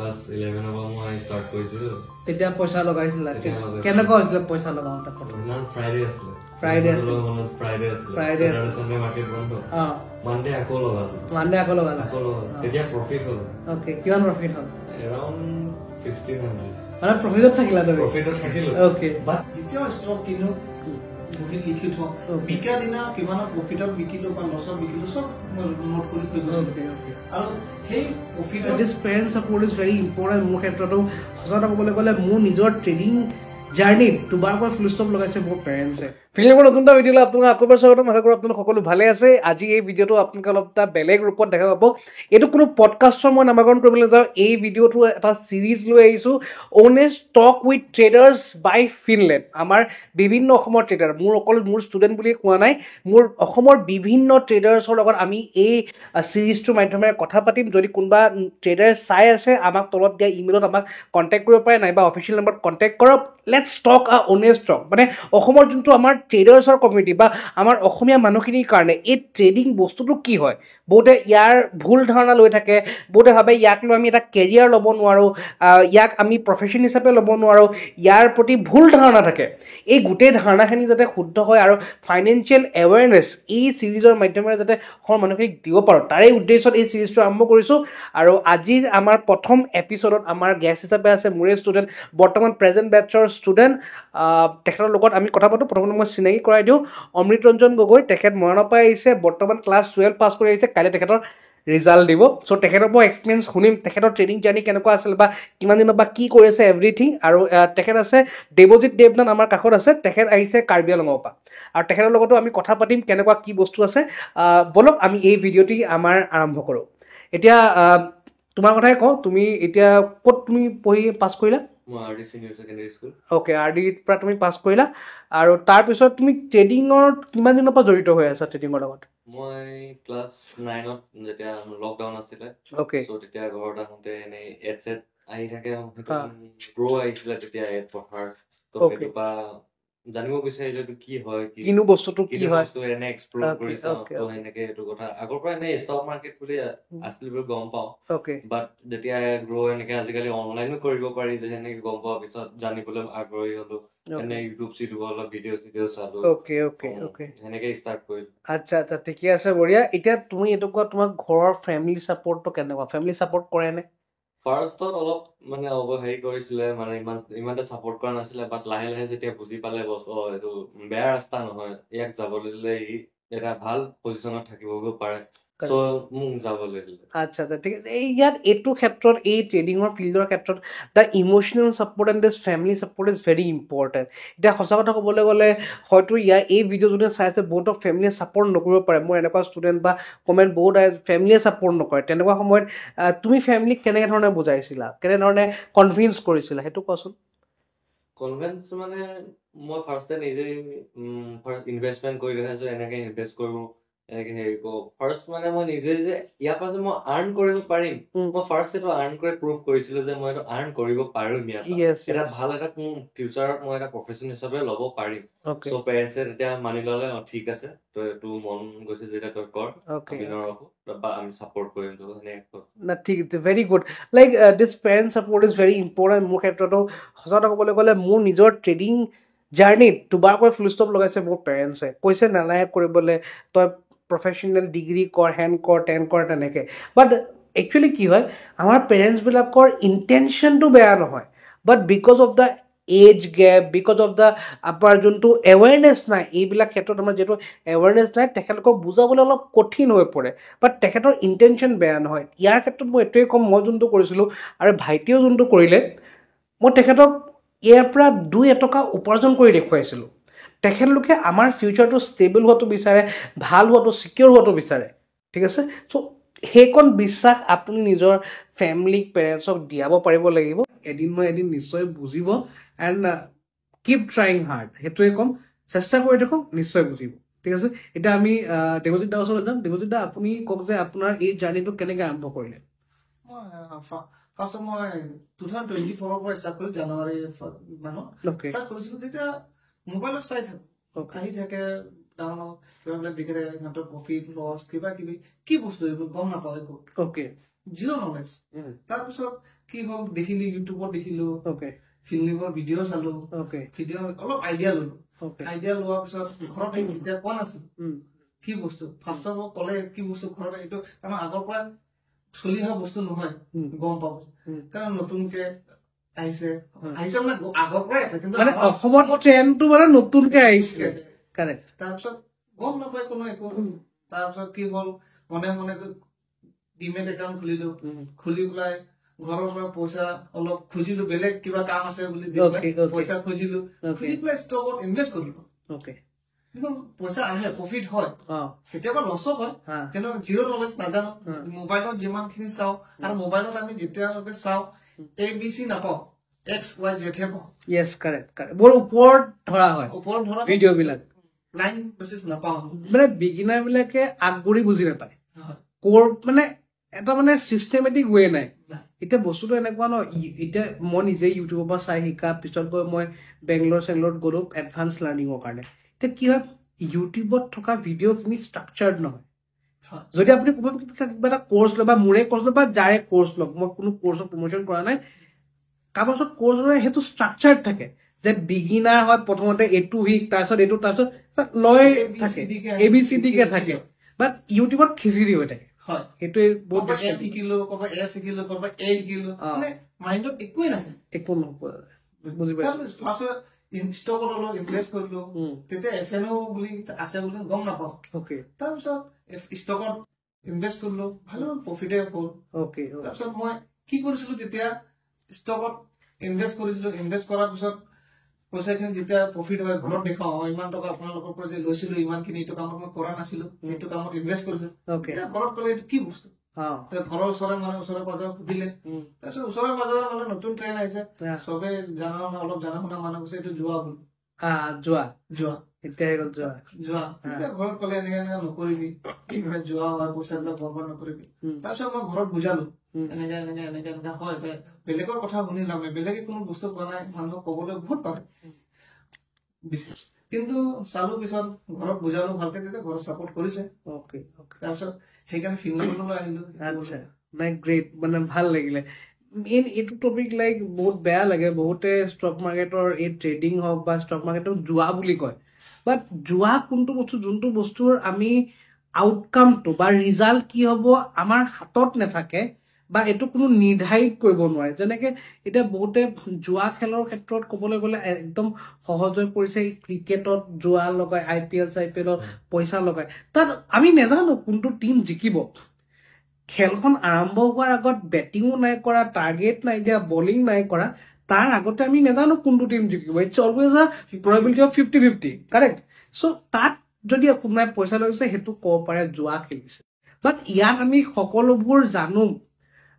class 11 ৰ পৰা মই ষ্টাৰ্ট কৰিছিলো তেতিয়া পইচা লগাইছিলা কেনেকৈ হৈছিলে পইচা লগাওঁতে ফ্ৰাইডে আছিলে ফ্ৰাইডে আছিল ফ্ৰাইডে সানডে মাৰ্কেট বন্ধ মানডে আকৌ লগালো তেতিয়া প্ৰফিট হ'ল ওকে কিমান প্ৰফিট হ'ল এৰাউণ্ড 1500 মানে প্ৰফিটত থাকিলা তুমি থাকিলো ওকে বাট যেতিয়া ষ্টক কিনো বহি লিখি থওঁ বিকা দিনা কিমানৰ প্ৰফিটত বিকিলো বা লছত বিকিলো চব নোট কৰি থৈ গৈছো আৰু সেই profit this parent support is very important মোৰ ক্ষেত্ৰতো সঁচা ক'বলৈ গ'লে মোৰ নিজৰ ট্ৰেডিং জাৰ্নিত দুবাৰকৈ ফুল ষ্টপ লগাইছে মোৰ পেৰেণ্টছে ফিল্মৰ নতুন এটা ভিডিঅ'লৈ আপোনালোক আকৌ এবাৰ স্বাগতম আশা কৰোঁ আপোনালোক সকলো ভালে আছে আজি এই ভিডিঅ'টো আপোনালোকে অলপ এটা বেলেগ ৰূপত দেখা পাব এইটো কোনো পডকাষ্টৰ মই নামাকৰণ কৰিবলৈ যাওঁ এই ভিডিঅ'টো এটা ছিৰিজ লৈ আহিছোঁ honest talk with traders by Finland আমাৰ বিভিন্ন অসমৰ ট্ৰেডাৰ মোৰ অকল মোৰ ষ্টুডেণ্ট বুলিয়ে কোৱা নাই মোৰ অসমৰ বিভিন্ন ট্ৰেডাৰ্ছৰ লগত আমি এই ছিৰিজটোৰ মাধ্যমেৰে কথা পাতিম যদি কোনোবা ট্ৰেডাৰ চাই আছে আমাক তলত দিয়া ইমেইলত আমাক কণ্টেক্ট কৰিব পাৰে নাইবা অফিচিয়েল নম্বৰত কণ্টেক্ট কৰক লেটছ টক অনেষ্ট টক মানে অসমৰ যোনটো আমাৰ ট্ৰেডাৰ্ছৰ কমিউনিটি বা আমাৰ অসমীয়া মানুহখিনিৰ কাৰণে এই ট্ৰেডিং বস্তুটো কি হয় বহুতে ইয়াৰ ভুল ধাৰণা লৈ থাকে বহুতে ভাবে ইয়াক লৈ আমি এটা কেৰিয়াৰ ল'ব নোৱাৰোঁ ইয়াক আমি প্ৰফেশ্যন হিচাপে ল'ব নোৱাৰোঁ ইয়াৰ প্ৰতি ভুল ধাৰণা থাকে এই গোটেই ধাৰণাখিনি যাতে শুদ্ধ হয় আৰু ফাইনেন্সিয়েল এৱেৰনেছ এই ছিৰিজৰ মাধ্যমেৰে যাতে অসমৰ মানুহখিনিক দিব পাৰোঁ তাৰে উদ্দেশ্যত এই ছিৰিজটো আৰম্ভ কৰিছোঁ আৰু আজিৰ আমাৰ প্ৰথম এপিছ'ডত আমাৰ গেষ্ট হিচাপে আছে মোৰে ষ্টুডেণ্ট বৰ্তমান প্ৰেজেণ্ট বেটছৰ ষ্টুডেণ্ট তেখেতৰ লগত আমি কথা পাতোঁ প্ৰথমতে মই চিনাকি কৰাই দিওঁ অমৃত ৰঞ্জন গগৈ তেখেত মৰাণৰ পৰা আহিছে বৰ্তমান ক্লাছ 12 পাছ কৰি আহিছে কাইলৈ তেখেতৰ ৰিজাল্ট দিব চ' তেখেতৰ মই এক্সপিৰিয়েঞ্চ শুনিম তেখেতৰ ট্ৰেডিং জাৰ্নি কেনেকুৱা আছিল বা কিমান দিনৰ বা কি কৰিছে এভৰিথিং আৰু তেখেত আছে দেৱজিৎ দেৱনাথ আমাৰ কাষত আছে তেখেত আহিছে কাৰ্বি আংলঙৰ পৰা আৰু তেখেতৰ লগতো আমি কথা পাতিম কেনেকুৱা কি বস্তু আছে বলক আমি এই ভিডিঅ'টি আমাৰ আৰম্ভ কৰোঁ এতিয়া তোমাৰ কথাই কওঁ তুমি এতিয়া ক'ত তুমি পঢ়ি পাছ কৰিলা আৰ ডিৰ পৰা তুমি পাছ কৰিলা আৰু তাৰপিছত তুমি ট্ৰেডিঙৰ কিমান দিনৰ পৰা জড়িত হৈ আছা ট্ৰেডিঙৰ লগত মই ক্লাছ 9ত যেতিয়া লকডাউন আছিলে তেতিয়া ঘৰত আহোঁতে এনেই এড চেড আহি থাকে গ্ৰ' আহিছিলে তেতিয়া এড পঢ়াৰ সেইটো বা জানিব বিচাৰিলে কি হয় কিনো বস্তুটো কি হয় এনে এক্সপ্ল'ৰ কৰিছা তো সেনেকে এইটো কথা আগৰ পৰা এনে ষ্টক মাৰ্কেট বুলি আছিল বুলি গম পাওঁ বাট যেতিয়া গ্ৰ' এনেকে আজিকালি অনলাইনো কৰিব পাৰি যে সেনেকে গম পোৱাৰ পিছত জানিবলৈ আগ্ৰহী হলো এনে ইউটিউব চিউটিউব অলপ ভিডিঅ' চালো সেনেকে ষ্টাৰ্ট কৰিলো আচ্ছা আচ্ছা ঠিকে আছে বঢ়িয়া এতিয়া তুমি এইটো কোৱা তোমাৰ ঘৰৰ ফেমিলি ছাপৰ্টটো কেনেকুৱা ফেমিলি ছাপৰ্ট কৰে নে ফাৰ্ষ্টত অলপ মানে হেৰি কৰিছিলে মানে ইমান ছাপৰ্ট কৰা নাছিলে বাট লাহে লাহে যেতিয়া বুজি পালে এইটো বেয়া ৰাস্তা নহয় ইয়াক যাবলৈ দিলে ই এটা ভাল পজিশ্যনত থাকিবগৈ পাৰে চ' মোক যাবলৈ দিলে আচ্ছা আচ্ছা ঠিক আছে ইয়াত এইটো ক্ষেত্ৰত এই ট্ৰেডিঙৰ ফিল্ডৰ ক্ষেত্ৰত the emotional support and this family support is very important এতিয়া সঁচা কথা ক'বলৈ গ'লে হয়তো এই ভিডিঅ' যোনে চাইছে বহুতক ফেমিলিয়ে ছাপৰ্ট নকৰিব পাৰে মোৰ এনেকুৱা ষ্টুডেণ্ট বা কমেণ্ট বহুত ফেমিলিয়ে ছাপৰ্ট নকৰে তেনেকুৱা সময়ত তুমি ফেমিলিক কেনেকৈ ধৰণে বুজাইছিলা কেনেধৰণে কনভিন্স কৰিছিলা সেইটো কোৱাচোন কনভিন্স মানে মই ফাৰ্ষ্টে নিজেই ফাৰ্ষ্ট ইনভেষ্টমেণ্ট কৰি দেখাইছোঁ এনেকৈ ইনভেষ্ট কৰোঁ এনেকে হেৰি কৰো ফাৰ্ষ্ট মানে মই নিজে যে ইয়াৰ পৰা যে মই আৰ্ণ কৰিব পাৰিম মই ফাৰ্ষ্ট এইটো আৰ্ণ কৰি প্ৰুভ কৰিছিলো যে মই এইটো আৰ্ণ কৰিব পাৰিম এটা ভাল এটা ফিউচাৰত মই এটা প্ৰফেশ্যন হিচাপে ল'ব পাৰিম চ' পেৰেণ্টছে তেতিয়া মানি ল'লে ঠিক আছে তই এইটো মন গৈছে যেতিয়া তই কৰ আমি নৰখো বা আমি ছাপৰ্ট কৰিম তোক সেনেকে না ঠিক আছে very good like this parent support is very important মোৰ ক্ষেত্ৰতো সঁচা কথা ক'বলৈ গ'লে মোৰ নিজৰ ট্ৰেডিং জাৰ্নিত দুবাৰকৈ ফুল ষ্টপ লগাইছে মোৰ পেৰেণ্টছে কৈছে নালাগে কৰিবলৈ তই প্ৰফেশ্যনেল ডিগ্ৰী কৰ হেন কৰ টেন কৰ তেনেকৈ বাট একচুৱেলি কি হয় আমাৰ পেৰেণ্টছবিলাকৰ ইণ্টেনশ্যনটো বেয়া নহয় but because of the age gap because of the আপোনাৰ যোনটো এৱেৰনেছ নাই এইবিলাক ক্ষেত্ৰত আমাৰ যিহেতু এৱেৰনেছ নাই তেখেতলোকক বুজাবলৈ অলপ কঠিন হৈ পৰে বাট তেখেতৰ ইণ্টেনশ্যন বেয়া নহয় ইয়াৰ ক্ষেত্ৰত মই এইটোৱে ক'ম মই যোনটো কৰিছিলোঁ আৰু ভাইটিয়েও যোনটো কৰিলে মই তেখেতক ইয়াৰ পৰা 2 টকা উপাৰ্জন কৰি দেখুৱাইছিলোঁ তেখেতলোকে আমাৰ ফিউচাৰটো ষ্টেবল হোৱাটো বিচাৰে ভাল হোৱাটো ছিকিয়ৰ হোৱাটো বিচাৰে ঠিক আছে চ' সেইকণ বিশ্বাস আপুনি নিজৰ ফেমিলিক পেৰেণ্টছক দিয়াব পাৰিব লাগিব এদিন মই এদিন নিশ্চয় বুজিব এণ্ড কিপ ট্ৰাইং হাৰ্ড সেইটোৱে ক'ম চেষ্টা কৰি দেখোঁ নিশ্চয় বুজিব ঠিক আছে এতিয়া আমি দেৱজিৎ দাৰ ওচৰলৈ যাম দেৱজিৎ দা আপুনি কওক যে আপোনাৰ এই জাৰ্নিটো কেনেকৈ আৰম্ভ কৰিলে ফাৰ্ষ্ট মই 2024 পৰা ষ্টাৰ্ট কৰিলোঁ জানুৱাৰী মানত ষ্টাৰ্ট কৰিছিলোঁ তেতিয়া মোবাইলত চাই থাকোঁ আহি থাকে ডাঙৰ কিবাবিলাক দেখি থাকে সিহঁতৰ প্ৰফিট লছ কিবা কিবি কি বস্তু এইবোৰ গম নাপাওঁ একো জিৰ' নলেজ তাৰপিছত কি হ'ল দেখিলো ইউটিউবত দেখিলো ওকে ফিল্মৰ ভিডিঅ' চালো ওকে ভিডিঅ' অলপ আইডিয়া ললো আইডিয়া লোৱাৰ পিছত ঘৰত এতিয়া কোৱা নাছিলো কি বস্তু ফাৰ্ষ্ট অফ অল ক'লে কি বস্তু ঘৰত এইটো কাৰণ আগৰ পৰা চলি অহা বস্তু নহয় গম পাব কাৰণ নতুনকে আহিছে মানে আগৰ পৰাই আছে কিন্তু মানে অসমত ট্ৰেণ্ডটো মানে নতুনকে আহিছে কাৰেক্ট তাৰপিছত গম নাপায় কোনো একো তাৰপিছত কি হ'ল মনে মনে ডিমেট একাউণ্ট খুলিলো খুলি পেলাই ঘৰৰ পৰা পইচা অলপ খুজিলো বেলেগ কিবা কাম আছে বুলি পইচা খুজিলো খুজি পেলাই ষ্টকত ইনভেষ্ট কৰিলো কিন্তু পইচা আহে প্ৰফিট হয় কেতিয়াবা লছো হয় কিন্তু জিৰ' নলেজ নাজানো মোবাইলত যিমানখিনি চাওঁ আৰু মোবাইলত আমি যেতিয়ালৈকে চাওঁ ABC নাপাওঁ XYZ হে পাওঁ ইয়েছ কাৰেক্ট বৰ ওপৰত ধৰা হয় ভিডিঅ' বিলাক লাইন বেচিছ নাপাওঁ মানে বিগিনাৰ বিলাকে আগবাঢ়ি বুজি নাপায় কোৰ মানে এটা মানে চিষ্টেমেটিক ৱে নাই এতিয়া বস্তুটো এনেকুৱা ন এতিয়া মই নিজে ইউটিউবৰ পৰা চাই শিকা পিছত গৈ মই বেংগলোৰত গ'লো এডভান্স লাৰ্ণিঙৰ কাৰণে এতিয়া কি হয় ইউটিউবত থকা ভিডিঅ'খিনি ষ্ট্ৰাকচাৰ্ড নহয় যদি আপুনি কিবা এটা কোৰ্চ লয় বা মোৰে কোৰ্চ লয় বা যাৰে কোৰ্চ লওক মই কোনো কোৰ্চৰ প্ৰমোশ্যন কৰা নাই কাৰোবাৰ ওচৰত কোৰ্চ লয় সেইটো ষ্ট্ৰাকচাৰ্ড থাকে যে বিগিনাৰ হয় প্ৰথমতে এইটো শিক তাৰপিছত এইটো তাৰপিছত লয় থাকে ABCD কে থাকে বাট ইউটিউবত খিচিৰি হৈ থাকে সেইটোৱে বহুত শিকিলো ক'ৰবাত এ শিকিলো ক'ৰবাত এ শিকিলো মানে মাইণ্ডত একোৱে নাহে একো নপৰে বুজি পাইছো ষ্টকত অলপ ইনভেষ্ট কৰিলো তেতিয়া FNO বুলি আছে বুলি গম নাপাওঁ তাৰপিছত ষ্টকত ইনভেষ্ট কৰিলো ভালো প্ৰফিটে হ'ল তাৰপিছত মই কি কৰিছিলো তেতিয়া ষ্টকত ইনভেষ্ট কৰিছিলো ইনভেষ্ট কৰাৰ পিছত পইচাখিনি যেতিয়া প্ৰফিট হয় ঘৰত দেখাওঁ ইমান টকা আপোনালোকৰ পৰা যে লৈছিলো ইমানখিনি এইটো কামত মই কৰা নাছিলো এইটো কামত ইনভেষ্ট কৰিছো ঘৰত ক'লে এইটো কি বস্তু ঘৰৰ ওচৰে পাজৰে সুধিলে তাৰপিছত ওচৰে পাজৰে মানে নতুন ট্ৰেইন আহিছে চবে অলপ জানা শুনা মানুহ কৈছে এইটো যোৱা বুলি যোৱা তেতিয়া ঘৰত ক'লে এনেকে নকৰিবি যোৱা হয় পইচাবিলাক বৰবাদ নকৰিবি তাৰপিছত মই ঘৰত বুজালো এনেকে হয় বেলেগৰ কথা শুনি লামে বেলেগে কোনো বস্তু কোৱা নাই মানুহক ক'বলৈ বহুত পাৰে কিন্তু চালো পিছত ঘৰত বুজালো ভালকে তেতিয়া ঘৰত চাপৰ্ট কৰিছে তাৰপিছত সেইকাৰণে ফিল্মলৈ আহিলো গ্ৰেট মানে ভাল লাগিলে মেইন এইটো টপিক লাইক বহুত বেয়া লাগে বহুতে ষ্টক মাৰ্কেটৰ এই ট্ৰেডিং হওক বা ষ্টক মাৰ্কেটক যোৱা বুলি কয় বাট যোৱা কোনটো বস্তু যোনটো বস্তুৰ আমি আউটকামটো বা ৰিজাল্ট কি হ'ব আমাৰ হাতত নাথাকে বা এইটো কোনো নিৰ্ধাৰিত কৰিব নোৱাৰে যেনেকে এতিয়া বহুতে যোৱা খেলৰ ক্ষেত্ৰত ক'বলৈ গ'লে একদম সহজ হৈ পৰিছে ক্ৰিকেটত যোৱা লগাই IPL পইচা লগাই তাত আমি নাজানো কোনটো টিম জিকিব খেলখন আৰম্ভ হোৱাৰ আগত বেটিঙো নাই কৰা টাৰ্গেট নাই দিয়া বলিং নাই কৰা তাৰ আগতে আমি নাজানো কোনটো টিম জিকিব ইটছ অলৱেজ আ প্ৰবেবিলিটি অফ 50-50 কাৰেক্ট চ' তাত যদি কোনোবাই পইচা লৈছে সেইটো ক'ব পাৰে যোৱা খেলিছে বাট ইয়াত আমি সকলোবোৰ জানো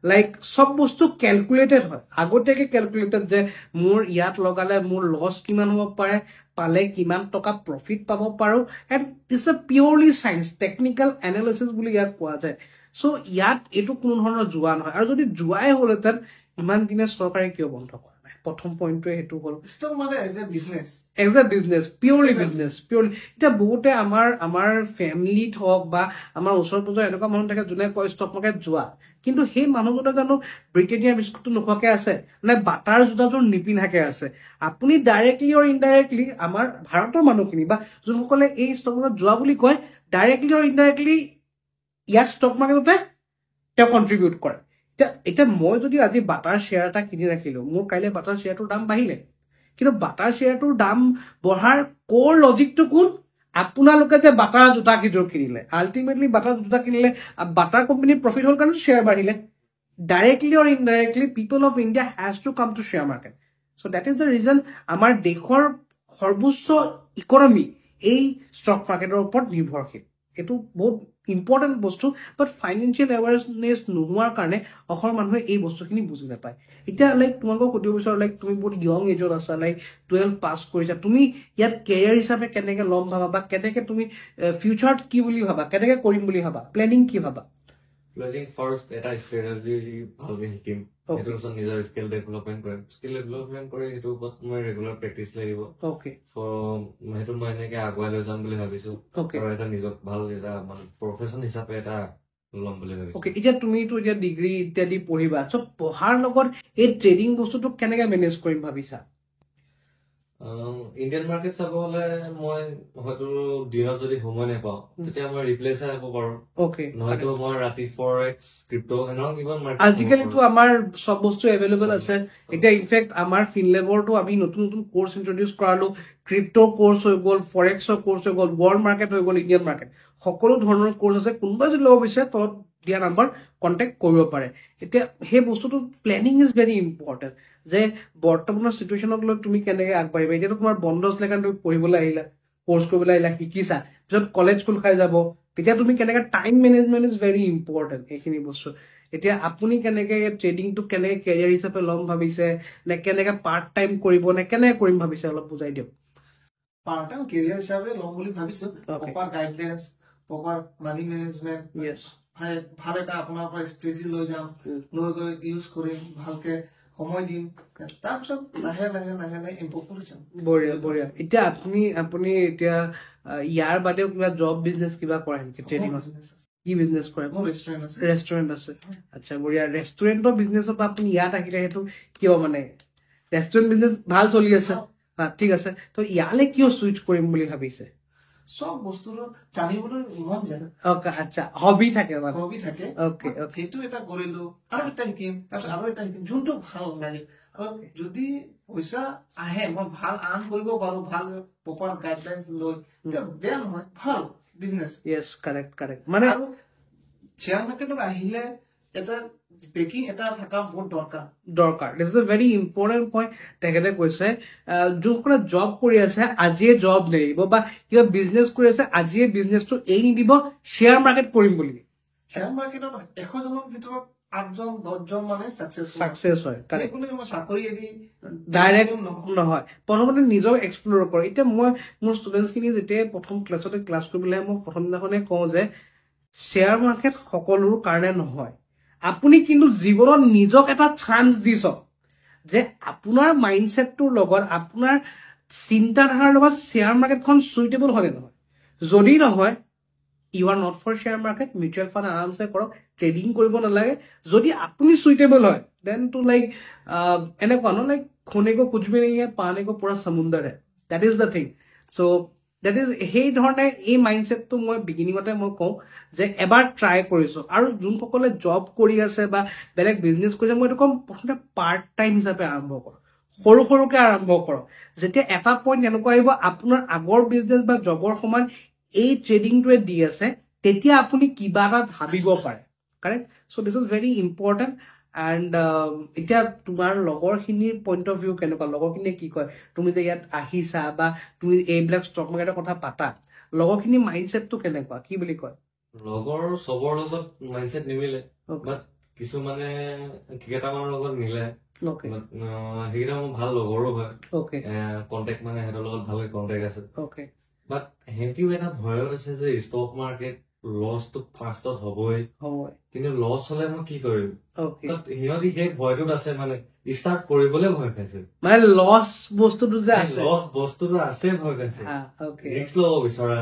লাইক সব বস্তু ক্যালকুলেটেড হয় আগতীয়াকে ক্যালকুলেটেড যে মোৰ ইয়াত লগালে মোৰ লছ কিমান হ'ব পাৰে পালে কিমান টকা প্ৰফিট পাব পাৰো এণ্ড ইটছ আ পিওৰলি সায়েন্স টেকনিক্যাল এনালিসিস বুলি ইয়াত কোৱা যায় সো ইয়াত এইটো কোনো ধৰণৰ জুৱা নহয় আৰু যদি জুৱাই হ'লহেঁতেন ইমান দিনে চৰকাৰে কিয় বন্ধ কৰা নাই প্ৰথম পইণ্টটোৱে সেইটো হ'ল ষ্টক মানে এজ এ বিজনেছ পিওৰলি এতিয়া বহুতে আমাৰ ফেমিলিত হওক বা আমাৰ ওচৰ পাজৰ এনেকুৱা মানুহ থাকে যোনে কয় ষ্টক মাৰ্কেট যোৱা কিন্তু সেই মানুহজনে জানো ব্ৰিটেনিয়াৰ বিস্কুটটো নোখোৱাকে আছে নে বাটাৰ জোতাযোৰ নিপিন্ধাকে আছে আপুনি ডাইৰেক্টলি অৰ ইনডাইৰেক্টলি আমাৰ ভাৰতৰ মানুহখিনি বা যোনসকলে এই ষ্টক মাৰ্কেট যোৱা বুলি কয় ডাইৰেক্টলি অৰ ইনডাইৰেক্টলি ইয়াত ষ্টক মাৰ্কেটতে তেওঁ কণ্ট্ৰিবিউট কৰে এতিয়া মই যদি আজি বাটাৰ শ্বেয়াৰ এটা কিনি ৰাখিলো মোৰ কাইলৈ বাটাৰ শ্বেয়াৰটোৰ দাম বাঢ়িলে কিন্তু বাটাৰ শ্বেয়াৰটোৰ দাম বঢ়াৰ কোৰ লজিকটো কোন আপোনালোকে যে বাটাৰ জোতা কিযোৰ কিনিলে আল্টিমেটলি বাটাৰ জোতা কিনিলে বাটাৰ কোম্পানীৰ প্ৰফিট হ'ল কাৰণে শ্বেয়াৰ বাঢ়িলে directly or indirectly people of India has to come to share market so' that is the reason আমাৰ দেশৰ সৰ্বোচ্চ ইকনমি এই ষ্টক মাৰ্কেটৰ ওপৰত নিৰ্ভৰশীল এইটো বহুত ইম্পৰ্টেণ্ট বস্তু বাট ফাইনেন্সিয়েল এৱাৰনেছ নোহোৱাৰ কাৰণে অসমৰ মানুহে এই বস্তুখিনি বুজি নাপায় এতিয়া লাইক তোমালোকক সুধিব বিচাৰো লাইক তুমি বহুত ইয়ং এজত আছা লাইক 12 পাছ কৰিছা তুমি ইয়াত কেৰিয়াৰ হিচাপে কেনেকে ল'ম ভাবা বা কেনেকে তুমি ফিউচাৰত কি বুলি ভাবা কেনেকে কৰিম বুলি ভাবা প্লেনিং কি ভাবা প্লেনিং ফাৰ্ষ্ট এটা ষ্ট্ৰেটেজি ভালকে শিকিম সেইটো পিছত নিজৰ স্কিল ডেভেলপমেণ্ট কৰি সেইটো ওপৰত মই ৰেগুলাৰ প্ৰেক্টিচ লাগিব সেইটো মই এনেকে আগুৱাই লৈ যাম বুলি ভাবিছো আৰু এটা নিজক ভাল এটা মানে প্ৰফেচন হিচাপে এটা ল'ম বুলি ভাবিছো ওকে এতিয়া তুমিতো এতিয়া ডিগ্ৰী ইত্যাদি পঢ়িবা চ' পঢ়াৰ লগত এই ট্ৰেডিং বস্তুটো কেনেকে মেনেজ কৰিম ভাবিছা ইণ্ডিয়ান মাৰ্কেট চাব হলে মই হয়তো দিনত যদি সময় নাপাওঁ তেতিয়া মই ৰিপ্লেচ হ'ব পাৰো ওকে নহয়তো মই ৰাতি ফৰেক্স ক্ৰিপ্টো এনেকুৱা কিমান মাৰ্কেট আজিকালিতো আমাৰ সব বস্তু এভেইলেবল আছে এতিয়া ইনফেক্ট আমাৰ ফিনলেবৰটো আমি নতুন নতুন কোৰ্চ ইন্ট্ৰডিউচ কৰালো ক্ৰিপ্টো কোৰ্চ হৈ গ'ল ফৰেক্সৰ কোৰ্চ হৈ গ'ল ৱৰ্ল্ড মাৰ্কেট হৈ গ'ল ইণ্ডিয়ান মাৰ্কেট সকলো ধৰণৰ কোৰ্চ আছে কোনোবাই যদি ল'ব বিচাৰে তলত দিয়া নাম্বাৰ কণ্টেক্ট কৰিব পাৰে এতিয়া সেই বস্তুটো প্লেনিং ইজ ভেৰি ইম্পৰ্টেণ্ট যে বৰ্তমানৰ চিটুৱেশ্যনক লৈ তুমি কেনেকে আগবাঢ়িবা এতিয়াতো তোমাৰ বন্ধ আছিলে কাৰণ তুমি পঢ়িবলৈ আহিলা কোৰ্চ কৰিবলৈ আহিলা শিকিছা পিছত কলেজ স্কুল খাই যাব তেতিয়া তুমি কেনেকে time management is very important এইখিনি বস্তু এতিয়া আপুনি কেনেকে ট্ৰেডিংটো কেনেকে কেৰিয়াৰ হিচাপে ল'ম ভাবিছে নে কেনেকে পাৰ্ট টাইম কৰিব নে কেনেকে কৰিম ভাবিছে অলপ বুজাই দিয়ক পাৰ্ট টাইম কেৰিয়াৰ হিচাপে ল'ম বুলি ভাবিছো প্ৰপাৰ গাইডলাইন্স প্ৰপাৰ মানি মেনেজমেণ্ট ভাল এটা আপোনাৰ পৰা ষ্ট্ৰেটেজি লৈ যাম লৈ গৈ ইউজ কৰিম ভালকে সময় দিম তাৰপিছত লাহে লাহে লাহে লাহে ইম্প্ৰুভ কৰি যাম বঢ়িয়া বঢ়িয়া এতিয়া আপুনি এতিয়া ইয়াৰ বাদেও কিবা জব বিজনেছ কিবা কৰে নেকি ট্ৰেডিঙৰ কি বিজনেছ কৰে মোৰ ৰেষ্টুৰেণ্ট আছে ৰেষ্টুৰেণ্ট আছে আচ্ছা বঢ়িয়া ৰেষ্টুৰেণ্টৰ বিজনেছৰ পৰা আপুনি ইয়াত আহিলে সেইটো কিয় মানে ৰেষ্টুৰেণ্ট বিজনেছ ভাল চলি আছে ঠিক আছে তো ইয়ালে কিয় চুইচ কৰিম বুলি ভাবিছে সব বস্তুটো জানিবলৈ মন যায় ওকে আচ্ছা হবি থাকে মানে হবি থাকে ওকে সেইটো এটা কৰিলো আৰু এটা শিকিম তাৰপিছত আৰু এটা শিকিম যোনটো ভাল লাগে আৰু যদি পইচা আহে মই ভাল আৰ্ণ কৰিব পাৰো ভাল প্ৰপাৰ গাইডলাইন্স লৈ তেতিয়া বেয়া নহয় ভাল বিজনেছ ইয়েছ কাৰেক্ট মানে আৰু শ্বেয়াৰ মাৰ্কেটত আহিলে এটা বেকিং এটা থকা বহুত দৰকাৰ this is a very important point তেখেতে কৈছে যোনসকলে জব কৰি আছে আজিয়ে জব নেৰিব বা কিবা বিজনেছ কৰি আছে আজিয়ে বিজনেছটো এৰি নিদিব শ্বেয়াৰ মাৰ্কেট কৰিম বুলি শ্বেয়াৰ মাৰ্কেটত 100 জনৰ ভিতৰত 8জন 10জন মানে চাকচেছ হয় মই চাকৰি এৰি ডাইৰেক্ট নহয় প্ৰথমতে নিজক এক্সপ্ল'ৰ কৰে এতিয়া মই মোৰ ষ্টুডেণ্টছখিনি যেতিয়া প্ৰথম ক্লাছতে ক্লাছ কৰিবলৈ মই প্ৰথম দিনাখনে কওঁ যে শ্বেয়াৰ মাৰ্কেট সকলোৰ কাৰণে নহয় আপুনি কিন্তু জীৱনত নিজক এটা চান্স দি চাওক যে আপোনাৰ মাইণ্ডছেটটোৰ লগত আপোনাৰ চিন্তাধাৰাৰ লগত শ্বেয়াৰ মাৰ্কেটখন চুইটেবল হয়নে নহয় যদি নহয় you are not for share market mutual fund আৰামছে কৰক ট্ৰেডিং কৰিব নালাগে যদি আপুনি চুইটেবল হয় দেন টু লাইক এনেকুৱা ন লাইক খোনে কো কুছ ভি নেহি হে পানে কো পুৰা সমুন্দৰ হে that is the thing so' that is সেই ধৰণে এই মাইণ্ডছেটটো মই বিগিনিঙতে মই কওঁ যে এবাৰ ট্ৰাই কৰিছো আৰু যোনসকলে জব কৰি আছে বা বেলেগ বিজনেছ কৰিছে মই এইটো কম প্ৰথমতে পাৰ্ট টাইম হিচাপে আৰম্ভ কৰক সৰু সৰুকে আৰম্ভ কৰক যেতিয়া এটা পইণ্ট এনেকুৱা আহিব আপোনাৰ আগৰ বিজনেছ বা জবৰ সমান এই ট্ৰেডিংটোৱে দি আছে তেতিয়া আপুনি কিবা এটা ভাবিব পাৰে correct so' this is very important and এতিয়া তোমাৰ লগৰখিনিৰ পইণ্ট অফ ভিউ কেনেকুৱা লগৰখিনিয়ে কি কয় তুমি যে ইয়াত আহিছা বা তুমি এইবিলাক ষ্টক মাৰ্কেটৰ কথা পাতা লগৰখিনি মাইণ্ডছেটটো কেনেকুৱা কি বুলি কয় লগৰ চবৰ লগত মাইণ্ডছেট নিমিলে বাট কিছুমানে কেইটামানৰ লগত মিলে সেইকেইটা মোৰ ভাল লগৰো হয় কণ্টেক্ট মানে সিহঁতৰ লগত ভালকে কণ্টেক্ট আছে বাট সিহঁতিও এটা ভয়ত আছে যে ষ্টক মাৰ্কেট লছটো ফাৰ্ষ্টত হবই কিন্তু লছ হলে মই কি কৰিম সিহঁতি সেই ভয়টোত আছে মানে ষ্টাৰ্ট কৰিবলৈ ভয় খাইছে মানে লছ বস্তুটো যে আছে লছ বস্তুটো আছে ভয় খাইছে ৰিস্ক ল'ব বিচৰা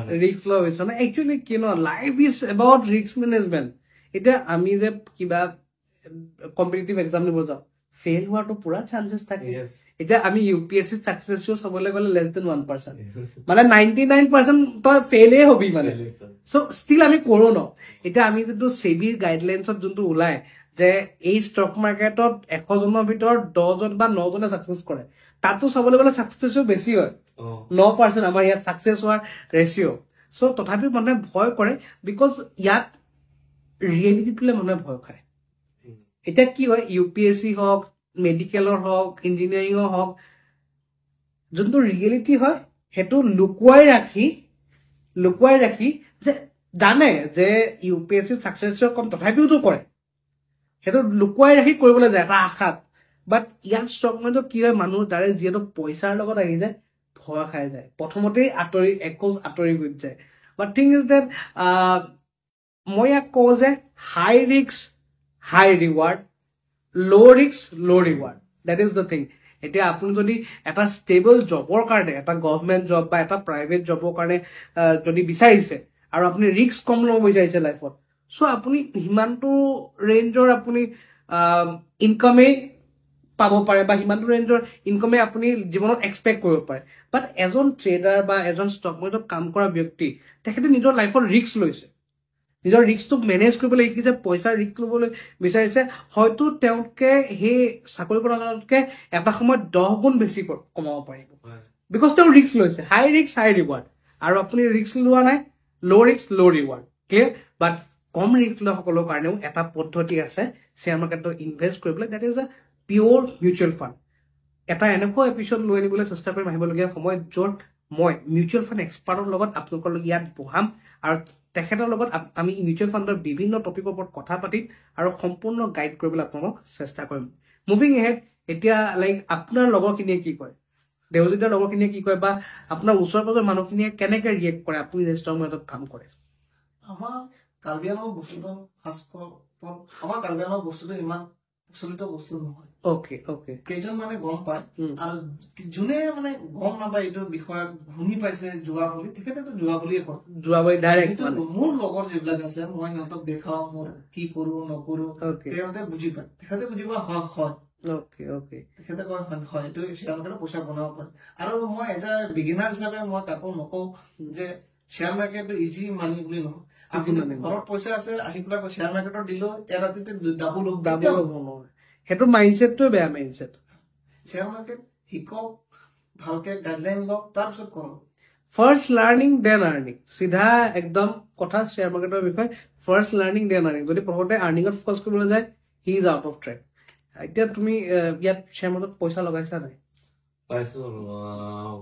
নাই একচুৱেলি কি ন life is about risk management এতিয়া আমি যে কিবা কম্পিটিটিভ এক্সাম দিব যাওঁ ফেইল হোৱাটো পুৰা চান্সেছ থাকে এতিয়া আমি UPSC চাকচেছ চাবলৈ গ'লে লেছ দেন 1% মানে 99% তই ফেইলেই হবি মানে চ' ষ্টিল আমি কৰো ন এতিয়া আমি যোনটো সেবিৰ গাইডলাইনছত যোনটো ওলাই যে এই ষ্টক মাৰ্কেটত 100 জনৰ ভিতৰত 10 জন বা 9 জনে চাকচেছ কৰে তাতো চাবলৈ গ'লে চাকচেছ বেছি হয় 9% আমাৰ ইয়াত চাকচেছ হোৱাৰ ৰেচিঅ' চ' তথাপিও মানুহে ভয় কৰে বিকজ ইয়াত ৰিয়েলিটিটোলৈ মানুহে ভয় খায় এতিয়া কি হয় UPSC হওক মেডিকেলৰ হওক ইঞ্জিনিয়াৰিঙৰ হওক যোনটো ৰিয়েলিটি হয় সেইটো লুকুৱাই ৰাখি যে জানে যে UPSC চাকচেছ কম তথাপিওতো কৰে সেইটো লুকুৱাই ৰাখি কৰিবলৈ যায় এটা আশাত বাট ইয়াত ষ্টক মাৰ্কেটত কি হয় মানুহ ডাইৰেক্ট যিহেতু পইচাৰ লগত আহি যায় ভয় খাই যায় প্ৰথমতেই একোজ আঁতৰি গুচি যায় বাট থিং ইজ ডেট মই ইয়াক কওঁ যে হাই ৰিস্ক হাই ৰিৱাৰ্ড লো ৰিস্ক লো reward that is the thing এতিয়া আপুনি যদি এটা ষ্টেবল জবৰ কাৰণে এটা গভৰ্ণমেণ্ট জব বা এটা প্ৰাইভেট জবৰ কাৰণে যদি বিচাৰিছে আৰু আপুনি ৰিস্ক কম ল'ব বিচাৰিছে লাইফত চ' আপুনি সিমানটো ৰেঞ্জৰ আপুনি ইনকামেই পাব পাৰে বা সিমানটো ৰেঞ্জৰ ইনকামে আপুনি জীৱনত এক্সপেক্ট কৰিব পাৰে বাট এজন ট্ৰেডাৰ বা এজন ষ্টক মাৰ্কেটত কাম কৰা ব্যক্তি তেখেতে নিজৰ লাইফৰ ৰিস্ক লৈছে নিজৰ ৰিস্কটোক মেনেজ কৰিবলৈ শিকিছে পইচাৰ ৰিস্ক ল'বলৈ বিচাৰিছে হয়তো তেওঁলোকে সেই চাকৰি কৰা জনতকে এটা সময়ত 10 গুণ বেছি কমাব পাৰিব বিকজ তেওঁ ৰিস্ক লৈছে হাই ৰিস্ক হাই ৰিৱাৰ্ড আৰু আপুনি ৰিস্ক লোৱা নাই ল' ৰিস্ক ল' ৰিৱাৰ্ড ক্লিয়াৰ বাট কম ৰিস্ক লোৱা সকলৰ কাৰণেও এটা পদ্ধতি আছে শ্বেয়াৰ মাৰ্কেটত ইনভেষ্ট কৰিবলৈ that is a pure mutual fund এটা এনেকুৱা এপিছড লৈ আনিবলৈ চেষ্টা কৰিম আহিবলগীয়া সময়ত য'ত মই মিউচুৱেল ফাণ্ড এক্সপাৰ্টৰ লগত আপোনালোকৰ ইয়াত বহাম আৰু তেখেতৰ লগত আমি মিউচুৱেল ফাণ্ডৰ বিভিন্ন টপিকৰ ওপৰত কথা পাতিম আৰু সম্পূৰ্ণ গাইড কৰিবলৈ আপোনালোকক চেষ্টা কৰিম মুভিং এহেড এতিয়া লাইক আপোনাৰ লগৰখিনিয়ে কি কয় দেৱজিতৰ লগৰখিনিয়ে কি কয় বা আপোনাৰ ওচৰ পাজৰ মানুহখিনিয়ে কেনেকে ৰিয়েক্ট কৰে আপুনি যে ষ্টক মাৰ্কেটত কাম কৰে আমাৰ কাৰ্বি আংলঙৰ বস্তুটো আমাৰ কাৰ্বি আংলঙৰ বস্তুটো ইমান প্ৰচলিত বস্তু নহয় অ'কে অ'কে কেইজন মানে গম পায় আৰু যোনে মানে গম নাপায় এইটো বিষয়ে শুনি পাইছে যোৱা বুলি তেখেতেতো যোৱা বুলিয়ে কয় যোৱা বুলি ডাইৰেক্ট মোৰ লগৰ যিবিলাক আছে মই সিহঁতক দেখাও মই কি কৰো নকৰো তেখেতে বুজি পায় তেখেতে বুজি পায় হয় অ'কে অ'কে তেখেতে কয় হয় এইটো শ্বেয়াৰ মাৰ্কেটত পইচা বনাব পাৰে আৰু মই এজ এ বিগিনাৰ হিচাপে মই কাকো নকওঁ যে শ্বেয়াৰ মাৰ্কেটটো ইজি মানি বুলি নহয় আপুনি ঘৰত পইচা আছে আহি পেলাই শ্বেয়াৰ মাৰ্কেটত দিলো এৰাতিতে ডাবল হ'ব সেইটো মাইণ্ডছেটটোৱে বেয়া মাইণ্ডছেট শ্বেয়াৰ মাৰ্কেট শিকক ভালকে গাইডলাইন লওক তাৰপিছত কৰক ফাৰ্ষ্ট লাৰ্ণিং দেন আৰ্নিং চিধা একদম কথা শ্বেয়াৰ মাৰ্কেটৰ বিষয়ে ফাৰ্ষ্ট লাৰ্ণিং দেন আৰ্নিং যদি প্ৰথমতে আৰ্নিঙত ফ'কাছ কৰিবলৈ যায় he is out of track এতিয়া তুমি ইয়াত শ্বেয়াৰ মাৰ্কেটত পইচা লগাইছা নাই পাইছো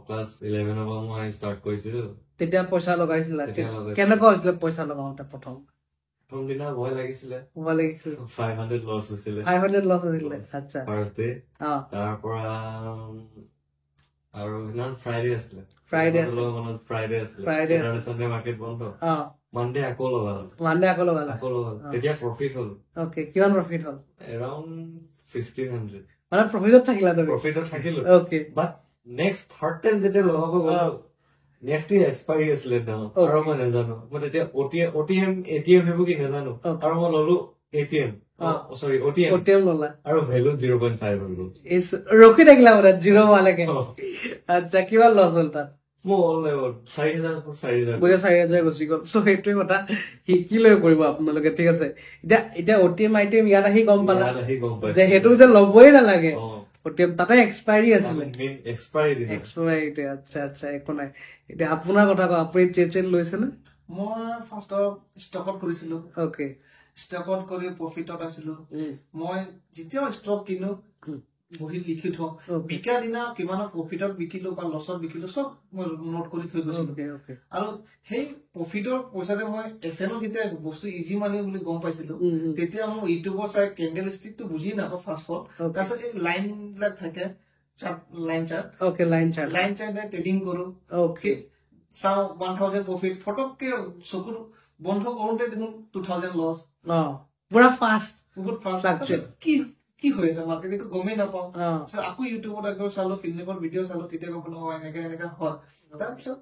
ক্লাছ 11 ৰ পৰা মই ষ্টাৰ্ট কৰিছিলো তেতিয়া পইচা লগাইছিলা কেনেকুৱা হৈছিলে পইচা লগাওঁতে প্ৰথম দিনা ভয় লাগিছিলে 500 লছ হৈছিলে আচ্ছা ফাৰ্ষ্ট ডে তাৰ পৰা আৰু ইমান ফ্ৰাইডে আছিলে চানডে মাৰ্কেট বন্ধ মানডে আকৌ লগালো তেতিয়া প্ৰফিট হ'ল অ'কে কিমান প্ৰফিট হ'ল এৰাউণ্ড 1500 মানে প্ৰফিটত থাকিলো অ'কে বাট নেক্সট থাৰ্ড টাইম যেতিয়া লগাব গ'লো নেফটি এক্সপায়াৰী আছিলে আৰু মই নাজানো মই তেতিয়া এটিএম সেইবোৰ কি নাজানো আৰু মই ললো এটিএম অটিএম ললা আৰু ভেলু 0.5 হৈ গ'ল ৰখি থাকিলা মানে 0 মানলৈকে আচ্ছা কিমান লছ হ'ল তাত মই 4,000 গুচি গ'ল চ' সেইটোৱে কথা শিকি লৈ কৰিব আপোনালোকে ঠিক আছে এতিয়া অটিএম আইটিএম ইয়াত আহি গম পালা যে সেইটো যে ল'বই নালাগে অটিএম তাতে এক্সপায়াৰী আছিলে এক্সপায়াৰী আচ্ছা আচ্ছা একো নাই এতিয়া আপোনাৰ কথা কওঁ আপুনি ট্ৰেড লৈছে নে মই ফাৰ্ষ্টত ষ্টকত কৰিছিলো অ'কে ষ্টকত কৰি প্ৰফিটত আছিলো মই যেতিয়া ষ্টক কিনো বহি লিখি থওঁ বিকাৰ দিনা কিমান প্ৰফিটত বিকিলো বা লছত বিকিলো চব মই নোট কৰি থৈ গৈছিলো আৰু সেই প্ৰফিটৰ পইচাতে মই এফএনত যেতিয়া বস্তু ইজি মানি বুলি গম পাইছিলো তেতিয়া মই ইউটিউবত চাই কেণ্ডেল ষ্টিকটো বুজি নাপাওঁ ফাৰ্ষ্ট তাৰপিছত এই লাইন বিলাক থাকে লাইন চাৰ্ট ট্ৰেডিং কৰো চাওঁ 1000 প্ৰফিট ফটককে চকুৰ বন্ধ কৰোতে দেখোন 2000 লছ পুৰা ফাষ্ট বহুত ফাষ্ট কি হৈ আছে মাৰ্কেট একো গমেই নাপাওঁ আকৌ ইউটিউবত আকৌ চালো ফিল্ডৰ ভিডিঅ' চালো তেতিয়া গম পালো এনেকে হয় তাৰপিছত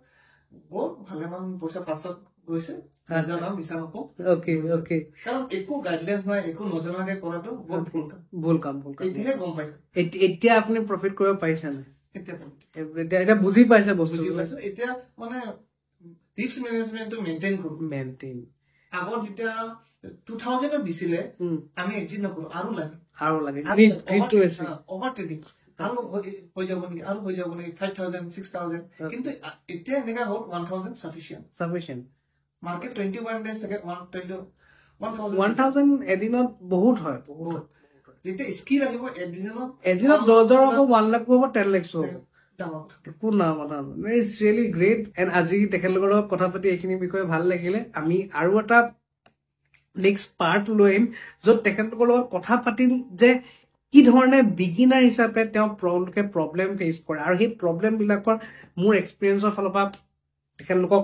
বহুত ভালেমান পইচা ফাষ্টত গৈছে কাৰণ একো গাইডলাইন্স নাই একো নজনাকে কৰাটো বহুত ভুল কাম এতিয়াহে গম পাইছে এতিয়া আপুনি প্ৰফিট কৰিব পাৰিছে নাই এতিয়া বুজি পাইছে বস্তু এতিয়া মানে ৰিস্ক মেনেজমেন্টটো মেইনটেইন কৰো আগত যেতিয়া 2000 দিছিলে আমি এক্সিট নকৰো আৰু লাগে অভাৰ ট্ৰেডিং আৰু হৈ যাব নেকি 5,000 6,000 কিন্তু এতিয়া এনেকা হ'ল 1,000 সাফিচিয়েন্ট মাৰ্কেট 21 ডেজ থাকে 1,000 এদিনত বহুত হয় যেতিয়া স্কিল আহিব এদিনত 10,000 হ'ব 1 লাখ হ'ব 10 লাখ হ'ব একো না কথা ইটছ ৰিয়েলি গ্ৰেট এণ্ড আজি তেখেতলোকৰ লগত কথা পাতি এইখিনি বিষয়ে ভাল লাগিলে আমি আৰু এটা নেক্সট পাৰ্ট লৈ আহিম য'ত তেখেতলোকৰ লগত কথা পাতিম যে কি ধৰণে বিগিনাৰ হিচাপে তেওঁলোকে প্ৰব্লেম ফেচ কৰে আৰু সেই প্ৰব্লেমবিলাকৰ মোৰ এক্সপিৰিয়েঞ্চৰ ফালৰ পৰা তেখেতলোকক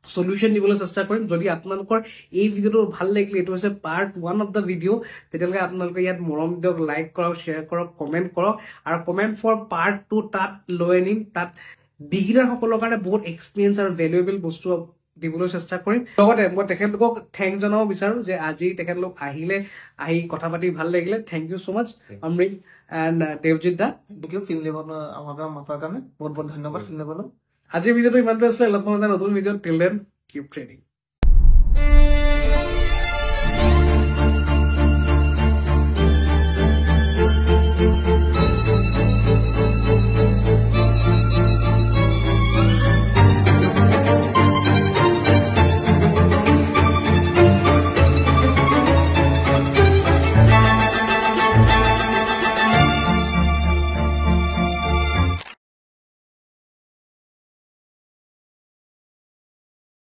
সলিউশন দিবলৈ চেষ্টা কৰিম যদি আপোনালোকৰ এই ভিডিঅ'টো ভাল লাগিলে এইটো হৈছে পাৰ্ট 1 অফ দ্য ভিডিঅ' তেতিয়ালৈকে আপোনালোকে ইয়াত মৰম দিয়ক লাইক কৰক শ্বেয়াৰ কৰক কমেণ্ট কৰক আৰু কমেণ্ট ফৰ পাৰ্ট 2 তাত লৈ আনিম তাত বিগিনাৰ সকলৰ কাৰণে বহুত এক্সপিৰিয়েঞ্চ আৰু ভেলুৱেবল বস্তু দিবলৈ চেষ্টা কৰিম লগতে মই তেখেতলোকক থেংক জনাব বিচাৰো যে আজি তেখেতলোক আহি কথা পাতি ভাল লাগিলে thank you so much Amrit and Debajit দা ফিল্ম লেবত আমাৰ মাতাৰ কাৰণে বহুত বহুত ধন্যবাদ ফিল্ম লেবলৈ আজিৰ ভিডিঅ'টো ইমানটো আছিলে লগ পাম এটা নতুন ভিডিঅ'ত টিল দেন কিপ ট্ৰেডিং